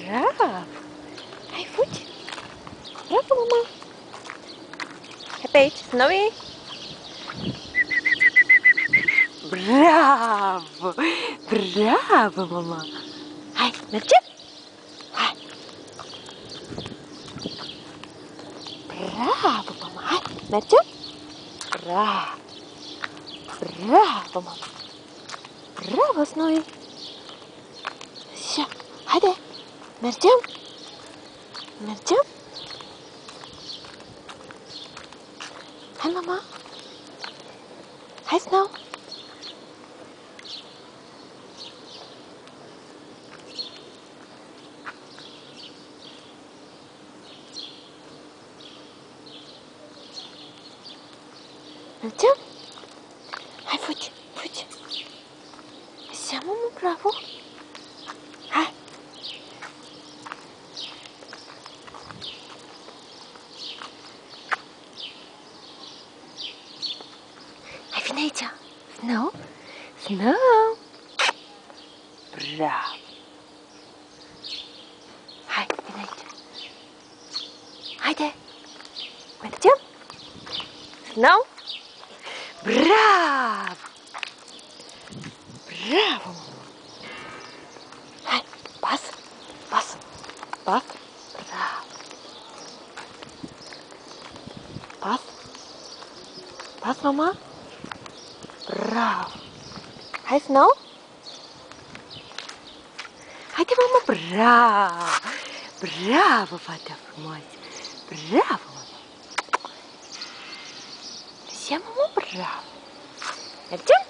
Bravo! Hai, fugi! Bravo, mama! Hai pe aici, Snowy! Bravo! Bravo, mama! Hai, mergem? Hai! Bravo, mama! Hai, mergem? Bravo! Bravo, mama! Bravo, Snowy! Așa, haide! Mergem? Mergem? Hai, mama! Hai, Snow! Mergem? Hai, fugi! Fugi! Așa, mama, bravo! Hai! Hai, vine aici! Snow! Snow! Bravo! Hai, vine aici! Haide! Mergem? Snow? Bravo! Bravo! Hai, pas! Pas! Pas! Bravo! Pas! Pas, mama! Bravo! Hai, Snow! Haide, mama! Bravo! Bravo, fata frumoasă! Bravo, mama! Așa, mama, bravo! Mergem?